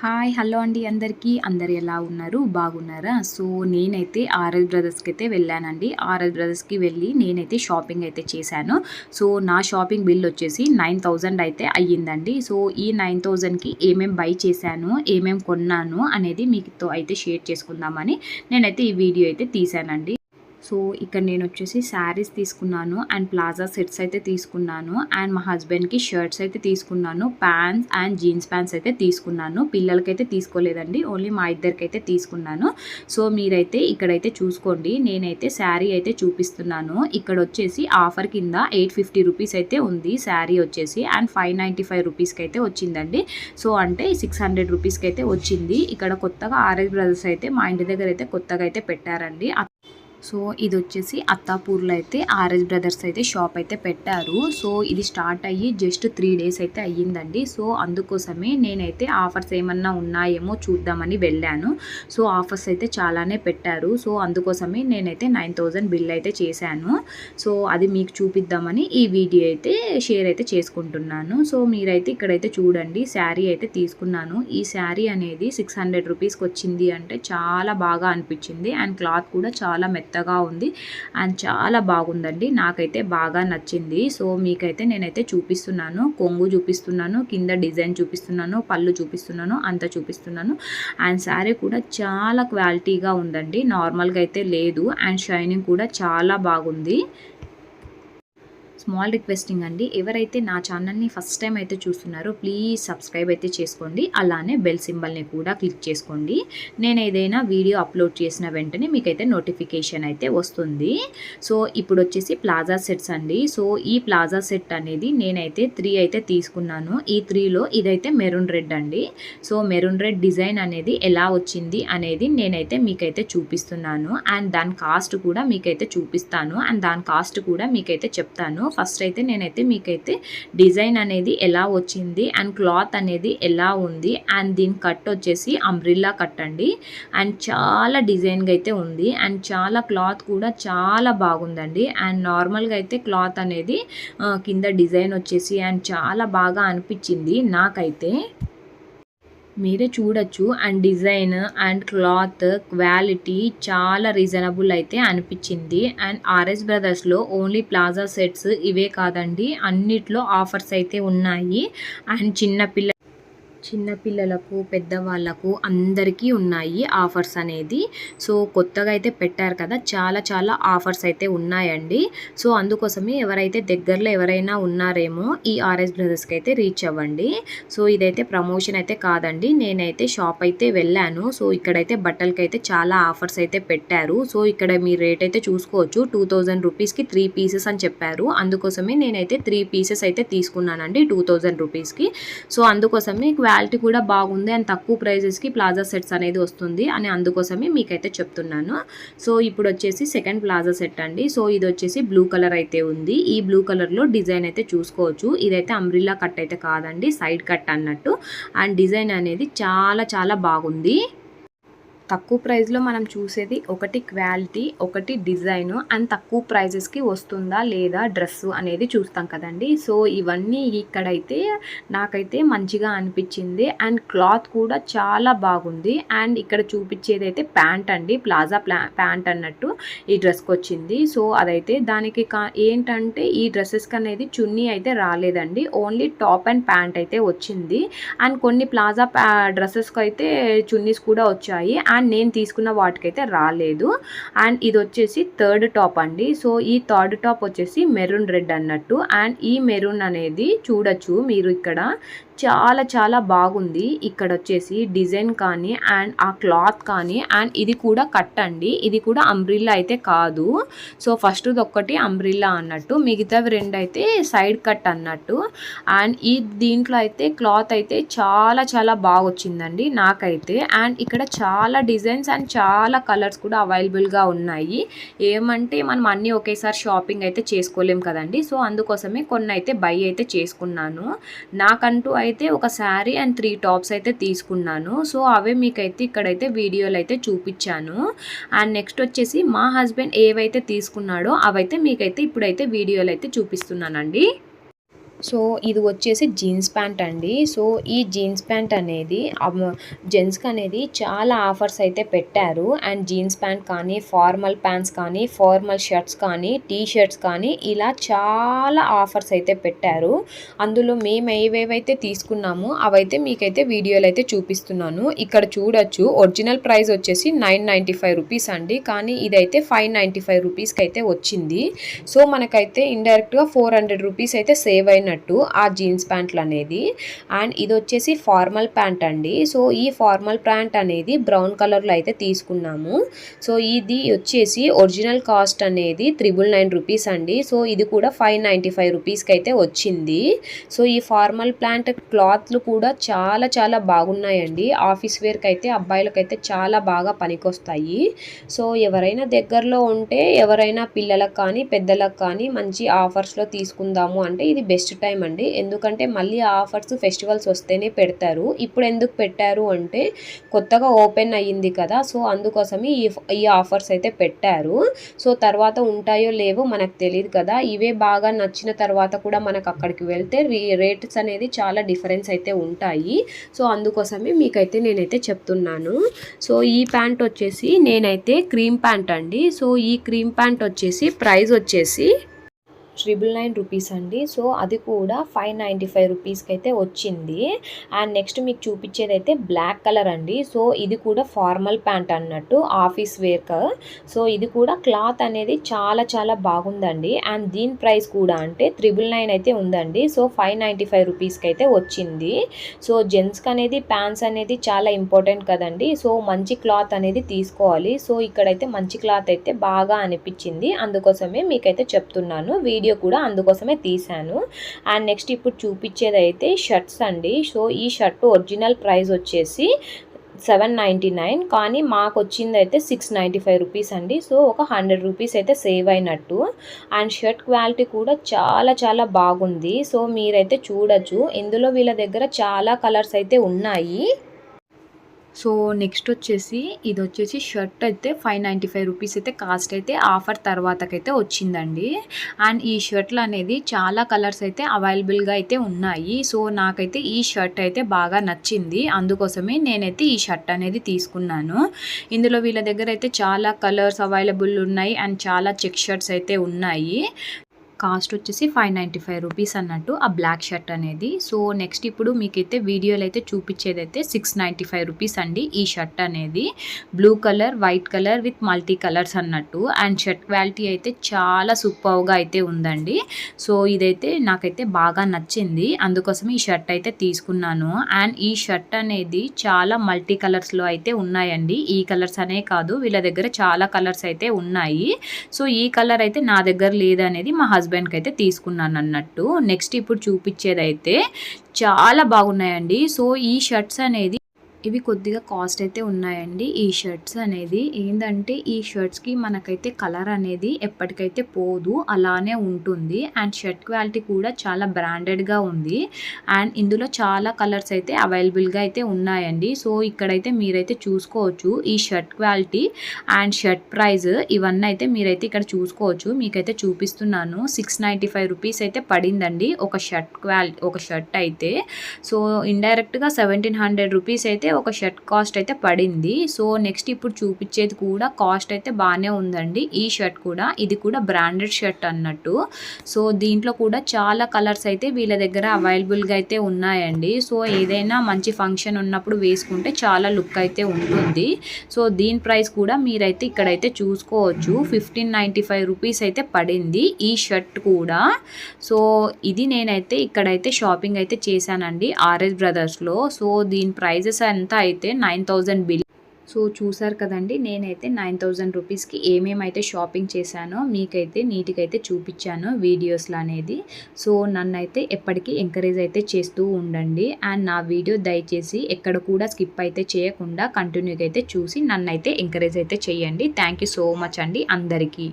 Hi hello అండి అందరికీ అందరు ఎలా ఉన్నారు బాగున్నారా? సో నేనైతే ఆర్ఎస్ బ్రదర్స్కి అయితే వెళ్ళానండి. ఆర్ఎస్ బ్రదర్స్కి వెళ్ళి నేనైతే షాపింగ్ అయితే చేశాను. సో నా షాపింగ్ బిల్ వచ్చేసి 9000 అయితే అయ్యిందండి. సో ఈ 9000కి ఏమేమి బై చేశాను, ఏమేమి కొన్నాను అనేది మీతో అయితే షేర్ చేసుకుందామని నేనైతే ఈ వీడియో అయితే తీశానండి. సో ఇక్కడ నేను వచ్చేసి శారీస్ తీసుకున్నాను అండ్ ప్లాజా సెట్స్ అయితే తీసుకున్నాను అండ్ మా హస్బెండ్కి షర్ట్స్ అయితే తీసుకున్నాను, ప్యాంట్స్ అండ్ జీన్స్ ప్యాంట్స్ అయితే తీసుకున్నాను. పిల్లలకైతే తీసుకోలేదండి, ఓన్లీ మా ఇద్దరికి అయితే తీసుకున్నాను. సో మీరైతే ఇక్కడైతే చూసుకోండి, నేనైతే శారీ అయితే చూపిస్తున్నాను. ఇక్కడ వచ్చేసి ఆఫర్ కింద 850 రూపీస్ అయితే ఉంది శారీ వచ్చేసి అండ్ 595 రూపీస్కి అయితే వచ్చిందండి. సో అంటే 600 రూపీస్కి అయితే వచ్చింది. ఇక్కడ కొత్తగా ఆర్ఎస్ బ్రదర్స్ అయితే మా ఇంటి దగ్గర అయితే కొత్తగా అయితే పెట్టారండి. సో ఇది వచ్చేసి అత్తాపూర్లో అయితే ఆర్ఎస్ బ్రదర్స్ అయితే షాప్ అయితే పెట్టారు. సో ఇది స్టార్ట్ అయ్యి జస్ట్ 3 డేస్ అయితే అయ్యిందండి. సో అందుకోసమే నేనైతే ఆఫర్స్ ఏమన్నా ఉన్నాయేమో చూద్దామని వెళ్ళాను. సో ఆఫర్స్ అయితే చాలానే పెట్టారు. సో అందుకోసమే నేనైతే 9000 బిల్ అయితే చేశాను. సో అది మీకు చూపిద్దామని ఈ వీడియో అయితే షేర్ అయితే చేసుకుంటున్నాను. సో మీరైతే ఇక్కడైతే చూడండి, శారీ అయితే తీసుకున్నాను. ఈ శారీ అనేది 600 రూపీస్కి వచ్చింది అంటే చాలా బాగా అనిపించింది అండ్ క్లాత్ కూడా చాలా మెత్తగా ఉంది అండ్ చాలా బాగుందండి. నాకైతే బాగా నచ్చింది. సో మీకైతే నేనైతే చూపిస్తున్నాను, కొంగు చూపిస్తున్నాను, కింద డిజైన్ చూపిస్తున్నాను, పళ్ళు చూపిస్తున్నాను, అంతా చూపిస్తున్నాను. అండ్ శారీ కూడా చాలా క్వాలిటీగా ఉందండి, నార్మల్గా అయితే లేదు అండ్ షైనింగ్ కూడా చాలా బాగుంది. స్మాల్ రిక్వెస్టింగ్ అండి, ఎవరైతే నా ఛానల్ని ఫస్ట్ టైం అయితే చూస్తున్నారో ప్లీజ్ సబ్స్క్రైబ్ అయితే చేసుకోండి, అలానే బెల్ సింబల్ని కూడా క్లిక్ చేసుకోండి. నేను ఏదైనా వీడియో అప్లోడ్ చేసిన వెంటనే మీకైతే నోటిఫికేషన్ అయితే వస్తుంది. సో ఇప్పుడు వచ్చేసి ప్లాజా సెట్స్ అండి. సో ఈ ప్లాజా సెట్ అనేది నేనైతే 3 అయితే తీసుకున్నాను. ఈ 3లో ఇదైతే మెరూన్ రెడ్ అండి. సో మెరూన్ రెడ్ డిజైన్ అనేది ఎలా వచ్చింది అనేది నేనైతే మీకైతే చూపిస్తున్నాను అండ్ దాని కాస్ట్ కూడా మీకైతే చూపిస్తాను అండ్ దాని కాస్ట్ కూడా మీకైతే చెప్తాను. ఫస్ట్ అయితే నేనైతే మీకైతే డిజైన్ అనేది ఎలా వచ్చింది అండ్ క్లాత్ అనేది ఎలా ఉంది అండ్ దీని కట్ వచ్చేసి అంబ్రిల్లా కట్ అండి అండ్ చాలా డిజైన్గా అయితే ఉంది అండ్ చాలా క్లాత్ కూడా చాలా బాగుందండి. అండ్ నార్మల్గా అయితే క్లాత్ అనేది కింద డిజైన్ వచ్చేసి అండ్ చాలా బాగా అనిపించింది నాకైతే. మీరే చూడొచ్చు and design and cloth quality చాలా రీజనబుల్ అయితే అనిపించింది. అండ్ ఆర్ఎస్ బ్రదర్స్లో ఓన్లీ ప్లాజా సెట్స్ ఇవే కాదండి, అన్నిట్లో ఆఫర్స్ అయితే ఉన్నాయి అండ్ చిన్నపిల్లలకు పెద్దవాళ్ళకు అందరికీ ఉన్నాయి ఆఫర్స్ అనేది. సో కొత్తగా అయితే పెట్టారు కదా, చాలా చాలా ఆఫర్స్ అయితే ఉన్నాయండి. సో అందుకోసమే ఎవరైతే దగ్గరలో ఎవరైనా ఉన్నారేమో ఈ ఆర్ఎస్ బ్రదర్స్కి అయితే రీచ్ అవ్వండి. సో ఇదైతే ప్రమోషన్ అయితే కాదండి, నేనైతే షాప్ అయితే వెళ్ళాను. సో ఇక్కడైతే బట్టలకి అయితే చాలా ఆఫర్స్ అయితే పెట్టారు. సో ఇక్కడ మీ రేట్ అయితే చూసుకోవచ్చు, 2000 రూపీస్కి 3 పీసెస్ అని చెప్పారు. అందుకోసమే నేనైతే 3 పీసెస్ అయితే తీసుకున్నానండి 2000 రూపీస్కి. సో అందుకోసమే క్వాలిటీ కూడా బాగుంది అండ్ తక్కువ ప్రైజెస్కి ప్లాజా సెట్స్ అనేది వస్తుంది అని అందుకోసమే మీకైతే చెప్తున్నాను. సో ఇప్పుడు వచ్చేసి సెకండ్ ప్లాజా సెట్ అండి. సో ఇది వచ్చేసి బ్లూ కలర్ అయితే ఉంది. ఈ బ్లూ కలర్లో డిజైన్ అయితే చూసుకోవచ్చు. ఇదైతే అంబ్రిల్లా కట్ అయితే కాదండి, సైడ్ కట్ అన్నట్టు అండ్ డిజైన్ అనేది చాలా చాలా బాగుంది. తక్కువ ప్రైస్లో మనం చూసేది ఒకటి క్వాలిటీ, ఒకటి డిజైన్ అండ్ తక్కువ ప్రైజెస్కి వస్తుందా లేదా డ్రెస్సు అనేది చూస్తాం కదండి. సో ఇవన్నీ ఇక్కడైతే నాకైతే మంచిగా అనిపించింది అండ్ క్లాత్ కూడా చాలా బాగుంది. అండ్ ఇక్కడ చూపించేది అయితే ప్యాంట్ అండి, ప్లాజా ప్యాంట్ అన్నట్టు ఈ డ్రెస్కి వచ్చింది. సో అదైతే దానికి ఏంటంటే ఈ డ్రెస్సెస్కి అనేది చున్నీ అయితే రాలేదండి, ఓన్లీ టాప్ అండ్ ప్యాంట్ అయితే వచ్చింది. అండ్ కొన్ని ప్లాజా డ్రెస్సెస్కి అయితే చున్నీస్ కూడా వచ్చాయి అండ్ నేను తీసుకున్న వాటికైతే రాలేదు. అండ్ ఇది వచ్చేసి థర్డ్ టాప్ అండి. సో ఈ థర్డ్ టాప్ వచ్చేసి మెరూన్ రెడ్ అన్నట్టు అండ్ ఈ మెరూన్ అనేది చూడొచ్చు మీరు ఇక్కడ చాలా చాలా బాగుంది. ఇక్కడ వచ్చేసి డిజైన్ కానీ అండ్ ఆ క్లాత్ కానీ అండ్ ఇది కూడా కట్ అండి, ఇది కూడా అంబ్రిల్లా అయితే కాదు. సో ఫస్ట్ ఒక్కటి అంబ్రిల్లా అన్నట్టు, మిగతావి 2 అయితే సైడ్ కట్ అన్నట్టు. అండ్ ఈ దీంట్లో అయితే క్లాత్ అయితే చాలా చాలా బాగా వచ్చిందండి నాకైతే. అండ్ ఇక్కడ చాలా డిజైన్స్ అండ్ చాలా కలర్స్ కూడా అవైలబుల్గా ఉన్నాయి. ఏమంటే మనం అన్నీ ఒకేసారి షాపింగ్ అయితే చేసుకోలేం కదండి. సో అందుకోసమే కొన్ని అయితే బై అయితే చేసుకున్నాను. నాకంటూ అయితే ఒక శారీ అండ్ 3 టాప్స్ అయితే తీసుకున్నాను. సో అవే మీకైతే ఇక్కడైతే వీడియోలు అయితే చూపించాను. అండ్ నెక్స్ట్ వచ్చేసి మా హస్బెండ్ ఏవైతే తీసుకున్నాడో అవైతే మీకైతే ఇప్పుడైతే వీడియోలు అయితే చూపిస్తున్నానండి. సో ఇది వచ్చేసి జీన్స్ ప్యాంట్ అండి. సో ఈ జీన్స్ ప్యాంట్ అనేది జెంట్స్కి అనేది చాలా ఆఫర్స్ అయితే పెట్టారు. అండ్ జీన్స్ ప్యాంట్ కానీ, ఫార్మల్ ప్యాంట్స్ కానీ, ఫార్మల్ షర్ట్స్ కానీ, టీ షర్ట్స్ కానీ ఇలా చాలా ఆఫర్స్ అయితే పెట్టారు. అందులో మేము ఏవేవైతే తీసుకున్నామో అవైతే మీకైతే వీడియోలు అయితే చూపిస్తున్నాను. ఇక్కడ చూడొచ్చు ఒరిజినల్ ప్రైస్ వచ్చేసి 995 రూపీస్ అండి. కానీ ఇదైతే 595 రూపీస్కి అయితే వచ్చింది. సో మనకైతే ఇండైరెక్ట్గా 400 రూపీస్ అయితే సేవ్ అయినట్టు ఆ జీన్స్ ప్యాంట్లు అనేది. అండ్ ఇది వచ్చేసి ఫార్మల్ ప్యాంట్ అండి. సో ఈ ఫార్మల్ ప్యాంట్ అనేది బ్రౌన్ కలర్లో అయితే తీసుకున్నాము. సో ఇది వచ్చేసి ఒరిజినల్ కాస్ట్ అనేది 999 రూపీస్ అండి. సో ఇది కూడా 595 రూపీస్కి అయితే వచ్చింది. సో ఈ ఫార్మల్ ప్యాంట్ క్లాత్లు కూడా చాలా చాలా బాగున్నాయండి. ఆఫీస్ వేర్కి అయితే అబ్బాయిలకైతే చాలా బాగా పనికొస్తాయి. సో ఎవరైనా దగ్గరలో ఉంటే ఎవరైనా పిల్లలకు కానీ పెద్దలకు కానీ మంచి ఆఫర్స్లో తీసుకుందాము అంటే ఇది బెస్ట్ టైం అండి. ఎందుకంటే మళ్ళీ ఆఫర్స్ ఫెస్టివల్స్ వస్తేనే పెడతారు. ఇప్పుడు ఎందుకు పెట్టారు అంటే కొత్తగా ఓపెన్ అయ్యింది కదా. సో అందుకోసమే ఈ ఆఫర్స్ అయితే పెట్టారు. సో తర్వాత ఉంటాయో లేవో మనకు తెలియదు కదా. ఇవే బాగా నచ్చిన తర్వాత కూడా మనకు అక్కడికి వెళ్తే రేట్స్ అనేది చాలా డిఫరెన్స్ అయితే ఉంటాయి. సో అందుకోసమే మీకైతే నేనైతే చెప్తున్నాను. సో ఈ ప్యాంట్ వచ్చేసి నేనైతే క్రీమ్ ప్యాంట్ అండి. సో ఈ క్రీమ్ ప్యాంట్ వచ్చేసి ప్రైస్ వచ్చేసి 999 రూపీస్ అండి. సో అది కూడా 595 రూపీస్కి అయితే వచ్చింది. అండ్ నెక్స్ట్ మీకు చూపించేది అయితే బ్లాక్ కలర్ అండి. సో ఇది కూడా ఫార్మల్ ప్యాంట్ అన్నట్టు ఆఫీస్ వేర్క్. సో ఇది కూడా క్లాత్ అనేది చాలా చాలా బాగుందండి. అండ్ దీని ప్రైస్ కూడా అంటే 999 అయితే ఉందండి. సో 595 రూపీస్కి అయితే వచ్చింది. సో జెంట్స్కి అనేది ప్యాంట్స్ అనేది చాలా ఇంపార్టెంట్ కదండి. సో మంచి క్లాత్ అనేది తీసుకోవాలి. సో ఇక్కడైతే మంచి క్లాత్ అయితే బాగా అనిపించింది. అందుకోసమే మీకైతే చెప్తున్నాను. వీడియో కూడా అందుకోసమే తీసాను. అండ్ నెక్స్ట్ ఇప్పుడు చూపించేది అయితే షర్ట్స్ అండి. సో ఈ షర్ట్ ఒరిజినల్ ప్రైస్ వచ్చేసి 799 కానీ మాకు వచ్చింది అయితే 695 రూపీస్ అండి. సో ఒక 100 రూపీస్ అయితే సేవ్ అయినట్టు. అండ్ షర్ట్ క్వాలిటీ కూడా చాలా చాలా బాగుంది. సో మీరైతే చూడొచ్చు. ఇందులో వీళ్ళ దగ్గర చాలా కలర్స్ అయితే ఉన్నాయి. సో నెక్స్ట్ వచ్చేసి ఇది వచ్చేసి షర్ట్ అయితే 595 రూపీస్ అయితే కాస్ట్ అయితే ఆఫర్ తర్వాతకైతే వచ్చిందండి. అండ్ ఈ షర్ట్లు అనేది చాలా కలర్స్ అయితే అవైలబుల్గా అయితే ఉన్నాయి. సో నాకైతే ఈ షర్ట్ అయితే బాగా నచ్చింది. అందుకోసమే నేనైతే ఈ షర్ట్ అనేది తీసుకున్నాను. ఇందులో వీళ్ళ దగ్గర అయితే చాలా కలర్స్ అవైలబుల్ ఉన్నాయి. అండ్ చాలా చెక్ షర్ట్స్ అయితే ఉన్నాయి. కాస్ట్ వచ్చేసి 595 రూపీస్ అన్నట్టు ఆ బ్లాక్ షర్ట్ అనేది. సో నెక్స్ట్ ఇప్పుడు మీకైతే వీడియోలో అయితే చూపించేది అయితే 695 రూపీస్ అండి. ఈ షర్ట్ అనేది blue colour, white colour with multi colours అన్నట్టు. అండ్ షర్ట్ క్వాలిటీ అయితే చాలా సూపర్గా అయితే ఉందండి. సో ఇదైతే నాకైతే బాగా నచ్చింది. అందుకోసం ఈ షర్ట్ అయితే తీసుకున్నాను. అండ్ ఈ షర్ట్ అనేది చాలా మల్టీ కలర్స్లో అయితే ఉన్నాయండి. ఈ కలర్స్ అనే కాదు, వీళ్ళ దగ్గర చాలా కలర్స్ అయితే ఉన్నాయి. సో ఈ కలర్ అయితే నా దగ్గర లేదనేది మా హస్బెండ్కి అయితే తీసుకున్నాను అన్నట్టు. నెక్స్ట్ ఇప్పుడు చూపించేది అయితే చాలా బాగున్నాయండి. సో ఈ షర్ట్స్ అనేది ఇవి కొద్దిగా కాస్ట్ అయితే ఉన్నాయండి. ఈ షర్ట్స్ అనేది ఏంటంటే ఈ షర్ట్స్కి మనకైతే కలర్ అనేది ఎప్పటికైతే పోదు, అలానే ఉంటుంది. అండ్ షర్ట్ క్వాలిటీ కూడా చాలా బ్రాండెడ్గా ఉంది. అండ్ ఇందులో చాలా కలర్స్ అయితే అవైలబుల్గా అయితే ఉన్నాయండి. సో ఇక్కడైతే మీరైతే చూసుకోవచ్చు ఈ shirt quality and shirt price ఇవన్నీ అయితే మీరైతే ఇక్కడ చూసుకోవచ్చు. మీకైతే చూపిస్తున్నాను. 695 రూపీస్ అయితే పడిందండి ఒక షర్ట్ అయితే. సో ఇండైరెక్ట్గా 1700 రూపీస్ అయితే ఒక షర్ట్ కాస్ట్ అయితే పడింది. సో నెక్స్ట్ ఇప్పుడు చూపించేది కూడా కాస్ట్ అయితే బాగానే ఉందండి. ఈ షర్ట్ కూడా ఇది కూడా బ్రాండెడ్ షర్ట్ అన్నట్టు. సో దీంట్లో కూడా చాలా కలర్స్ అయితే వీళ్ళ దగ్గర అవైలబుల్గా అయితే ఉన్నాయండి. సో ఏదైనా మంచి ఫంక్షన్ ఉన్నప్పుడు వేసుకుంటే చాలా లుక్ అయితే ఉంటుంది. సో దీని ప్రైస్ కూడా మీరైతే ఇక్కడైతే చూసుకోవచ్చు. 1595 రూపీస్ అయితే పడింది ఈ షర్ట్ కూడా. సో ఇది నేనైతే ఇక్కడైతే షాపింగ్ అయితే చేశానండి ఆర్ఎస్ బ్రదర్స్లో. సో దీని ప్రైజెస్ అంతా అయితే 9000 బిల్. సో చూసారు కదండి, నేనైతే 9000 రూపీస్కి ఏమేమైతే షాపింగ్ చేశానో మీకైతే నీట్గా అయితే చూపించాను వీడియోస్లో అనేది. సో నన్నైతే ఎప్పటికీ ఎంకరేజ్ అయితే చేస్తూ ఉండండి. అండ్ నా వీడియో దయచేసి ఎక్కడ కూడా స్కిప్ అయితే చేయకుండా కంటిన్యూగా అయితే చూసి నన్నైతే ఎంకరేజ్ అయితే చేయండి. థ్యాంక్ యూ సో మచ్ అండి అందరికీ.